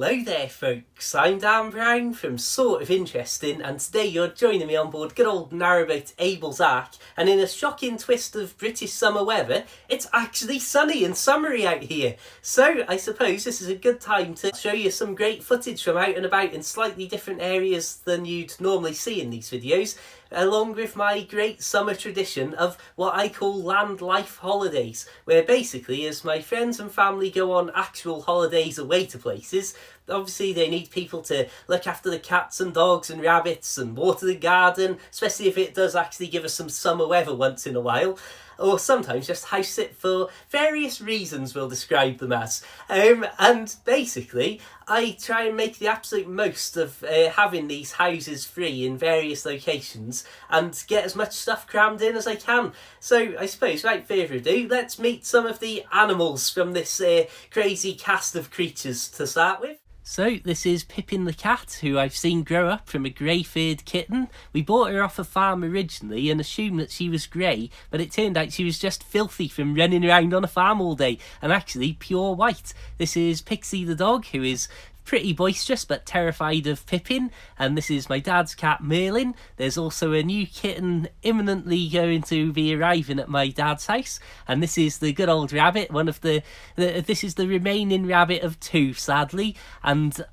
Hello there folks, I'm Dan Brown from Sort of Interesting, and today you're joining me on board good old narrowboat Abel's Ark, and in a shocking twist of British summer weather, it's actually sunny and summery out here. So I suppose this is a good time to show you some great footage from out and about in slightly different areas than you'd normally see in these videos, along with my great summer tradition of what I call land life holidays, where basically as my friends and family go on actual holidays away to places, obviously they need people to look after the cats and dogs and rabbits and water the garden, especially if it does actually give us some summer weather once in a while, or sometimes just house sit for various reasons we'll describe them as. And basically I try and make the absolute most of having these houses free in various locations and get as much stuff crammed in as I can. So I suppose without further ado, let's meet some of the animals from this crazy cast of creatures to start with. So this is Pippin the cat, who I've seen grow up from a grey-furred kitten. We bought her off a farm originally and assumed that she was grey, but it turned out she was just filthy from running around on a farm all day, and actually pure white. This is Pixie the dog, who is pretty boisterous but terrified of Pippin, and this is my dad's cat Merlin. There's also a new kitten imminently going to be arriving at my dad's house, and this is the good old rabbit, one of this is the remaining rabbit of two, sadly, and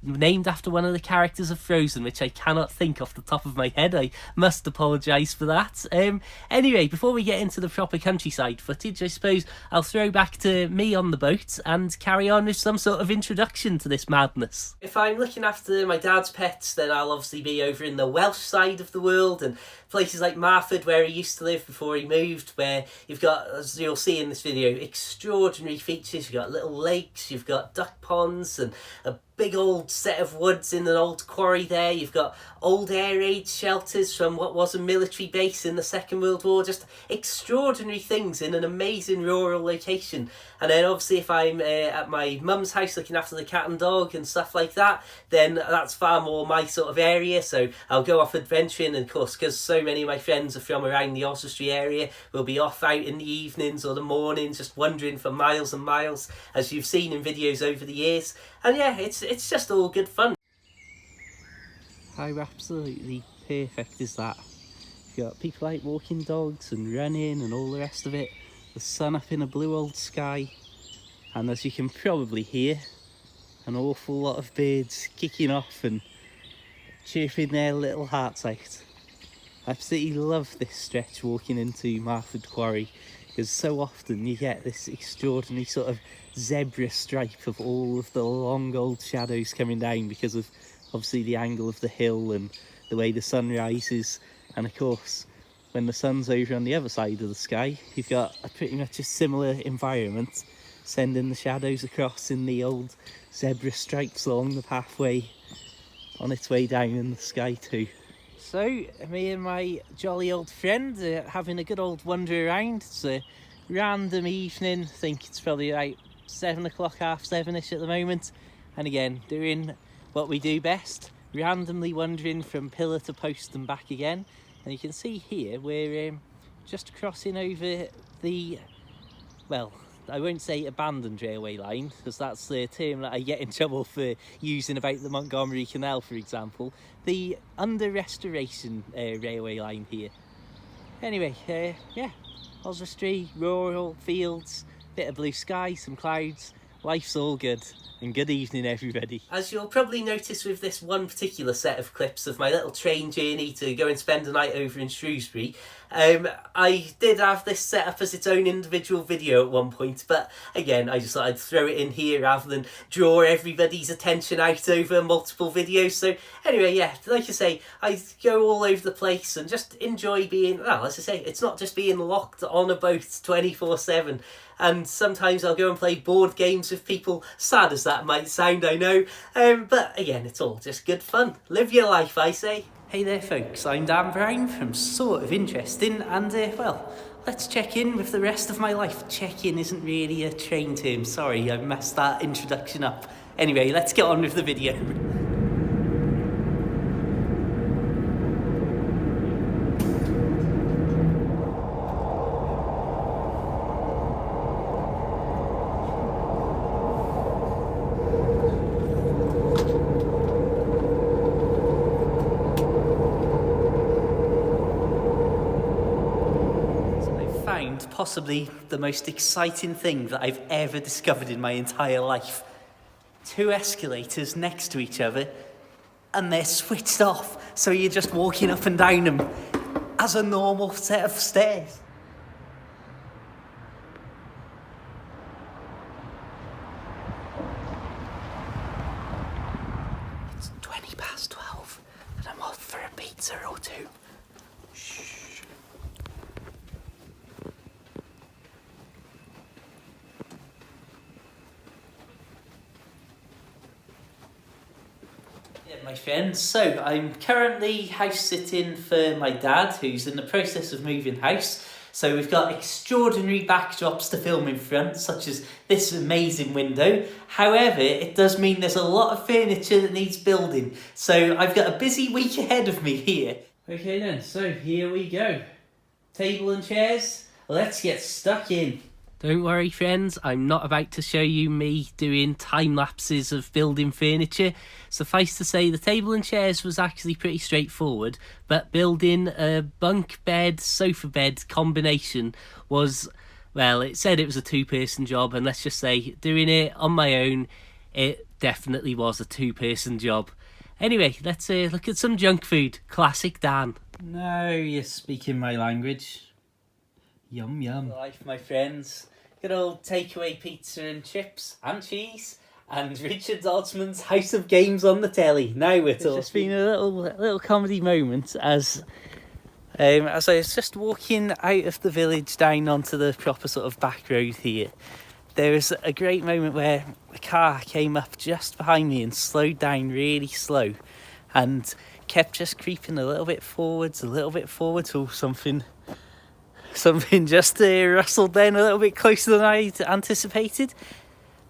named after one of the characters of Frozen, which I cannot think off the top of my head. I must apologise for that. Anyway, before we get into the proper countryside footage, I suppose I'll throw back to me on the boat and carry on with some sort of introduction to this madness. If I'm looking after my dad's pets, then I'll obviously be over in the Welsh side of the world, and places like Marford, where he used to live before he moved, where you've got, as you'll see in this video, extraordinary features. You've got little lakes, you've got duck ponds, and a big old set of woods in an old quarry there. You've got old air raid shelters from what was a military base in the Second World War. Just extraordinary things in an amazing rural location. And then obviously if I'm at my mum's house looking after the cat and dog and stuff like that, then that's far more my sort of area. So I'll go off adventuring, and of course, because so many of my friends are from around the Oswestry area, we'll be off out in the evenings or the mornings just wandering for miles and miles, as you've seen in videos over the years. And yeah, it's just all good fun. How absolutely perfect is that? You've got people out walking dogs and running and all the rest of it. The sun up in a blue old sky. And as you can probably hear, an awful lot of birds kicking off and chirping their little hearts out. I absolutely love this stretch walking into Marford Quarry, because so often you get this extraordinary sort of zebra stripe of all of the long old shadows coming down because of obviously the angle of the hill and the way the sun rises. And of course, when the sun's over on the other side of the sky, you've got a pretty much a similar environment, sending the shadows across in the old zebra stripes along the pathway on its way down in the sky too. So me and my jolly old friend are having a good old wander around. It's a random evening, I think it's probably about 7 o'clock, half 7ish at the moment, and again doing what we do best, randomly wandering from pillar to post and back again. And you can see here we're just crossing over the, well, I won't say abandoned railway line, because that's the term that I get in trouble for using about the Montgomery Canal, for example. The under restoration railway line here. Anyway, yeah, Oswestry, rural fields, bit of blue sky, some clouds, life's all good. And good evening everybody. As you'll probably notice with this one particular set of clips of my little train journey to go and spend a night over in Shrewsbury, I did have this set up as its own individual video at one point, but again I just thought I'd throw it in here rather than draw everybody's attention out over multiple videos. So anyway, yeah, like I say, I go all over the place and just enjoy being, well, as I say, it's not just being locked on a boat 24/7. And sometimes I'll go and play board games with people, sad as that might sound, I know. But again, it's all just good fun. Live your life, I say. Hey there folks, I'm Dan Brown from Sort of Interesting, and well, let's check in with the rest of my life. Check in isn't really a train term, sorry, I messed that introduction up. Anyway, let's get on with the video. found possibly the most exciting thing that I've ever discovered in my entire life. 2 escalators next to each other, and they're switched off, so you're just walking up and down them as a normal set of stairs. It's 12:20, and I'm off for a pizza or 2. Shh. My friends, so I'm currently house sitting for my dad, who's in the process of moving house. So we've got extraordinary backdrops to film in front, such as this amazing window. However, it does mean there's a lot of furniture that needs building. So I've got a busy week ahead of me here. Okay then, so here we go. Table and chairs, let's get stuck in. Don't worry friends, I'm not about to show you me doing time lapses of building furniture. Suffice to say the table and chairs was actually pretty straightforward, but building a bunk bed, sofa bed combination was, well, it said it was a 2-person job, and let's just say doing it on my own, it definitely was a 2-person job. Anyway, let's look at some junk food. Classic Dan. Now you're speaking my language. Yum yum. Life, my friends. Good old takeaway pizza and chips and cheese and Richard Osman's House of Games on the telly. Now we're talking. It's just been a little comedy moment as I was just walking out of the village down onto the proper sort of back road here. There was a great moment where a car came up just behind me and slowed down really slow and kept just creeping a little bit forwards, till something just rustled then a little bit closer than I anticipated.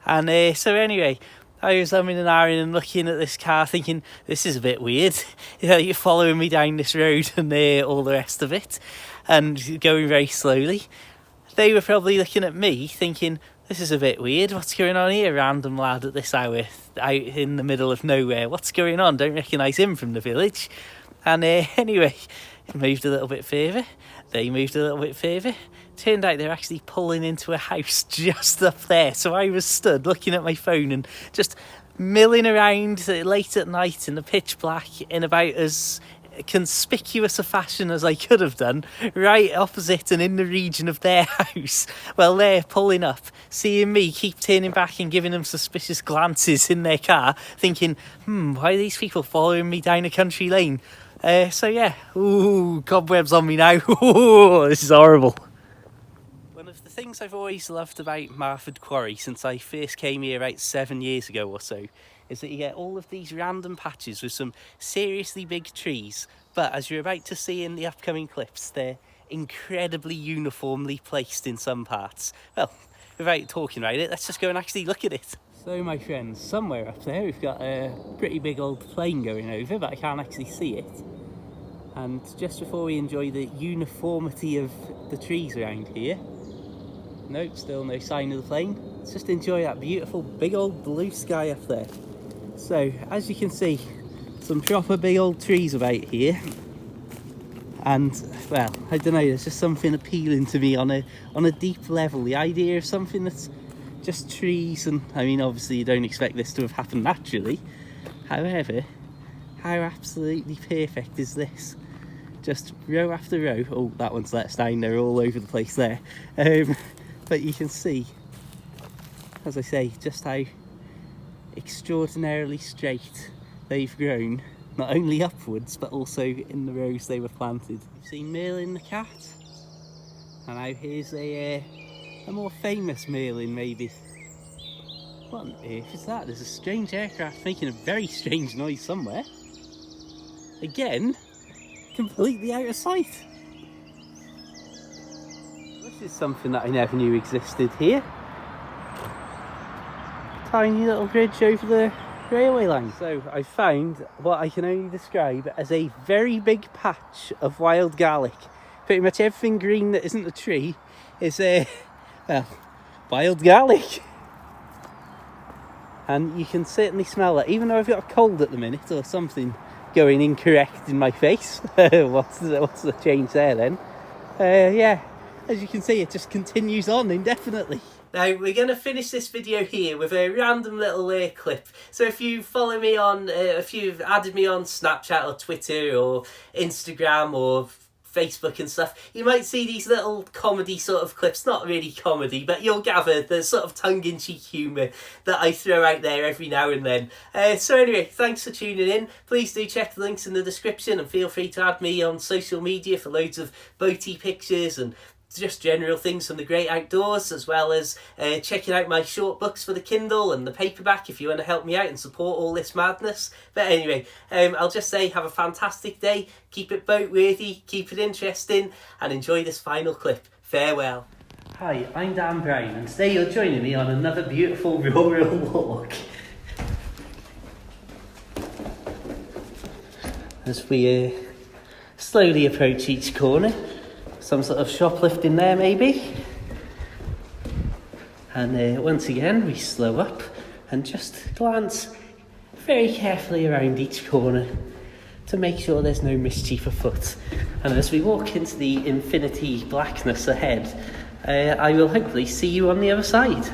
And so anyway, I was umming and ahhing and looking at this car thinking, this is a bit weird. You know, you're following me down this road and all the rest of it and going very slowly. They were probably looking at me thinking, this is a bit weird. What's going on here? Random lad at this hour out in the middle of nowhere. What's going on? Don't recognise him from the village. And anyway, it moved a little bit further. They moved a little bit further. Turned out they're actually pulling into a house just up there. So I was stood looking at my phone and just milling around late at night in the pitch black in about as conspicuous a fashion as I could have done, right opposite and in the region of their house. Well, they're pulling up, seeing me keep turning back and giving them suspicious glances in their car, thinking, why are these people following me down a country lane? So yeah, ooh, cobwebs on me now. Ooh, this is horrible. One of the things I've always loved about Marford Quarry since I first came here about 7 years ago or so is that you get all of these random patches with some seriously big trees, but as you're about to see in the upcoming clips, they're incredibly uniformly placed in some parts. Well, without talking about it, let's just go and actually look at it. So my friends, somewhere up there we've got a pretty big old plane going over, but I can't actually see it. And just before we enjoy the uniformity of the trees around here, nope, still no sign of the plane. Let's just enjoy that beautiful big old blue sky up there. So as you can see, some proper big old trees about here. And well, I don't know, there's just something appealing to me on a deep level. The idea of something that's just trees, and I mean obviously you don't expect this to have happened naturally. However, how absolutely perfect is this? Just row after row. Oh, that one's let us down, they're all over the place there. But you can see, as I say, just how extraordinarily straight they've grown, not only upwards but also in the rows they were planted. You've seen Merlin the cat, and now here's a more famous Merlin maybe. What on earth is that? There's a strange aircraft making a very strange noise somewhere. Again, completely out of sight. This is something that I never knew existed here. Tiny little bridge over the railway line. So I found what I can only describe as a very big patch of wild garlic. Pretty much everything green that isn't a tree is well, wild garlic. And you can certainly smell it, even though I've got a cold at the minute or something going incorrect in my face. What's the change there then? Yeah, as you can see, it just continues on indefinitely. Now, we're going to finish this video here with a random little clip. So if you follow me on, if you've added me on Snapchat or Twitter or Instagram or Facebook and stuff, you might see these little comedy sort of clips. Not really comedy, but you'll gather the sort of tongue-in-cheek humour that I throw out there every now and then. So anyway, thanks for tuning in. Please do check the links in the description and feel free to add me on social media for loads of boaty pictures and just general things from the great outdoors, as well as checking out my short books for the Kindle and the paperback if you want to help me out and support all this madness. But anyway, I'll just say have a fantastic day, keep it boat worthy, keep it interesting, and enjoy this final clip. Farewell. Hi, I'm Dan Brown, and today you're joining me on another beautiful rural walk. As we slowly approach each corner. Some sort of shoplifting there maybe, and once again we slow up and just glance very carefully around each corner to make sure there's no mischief afoot. And as we walk into the infinity blackness ahead, I will hopefully see you on the other side.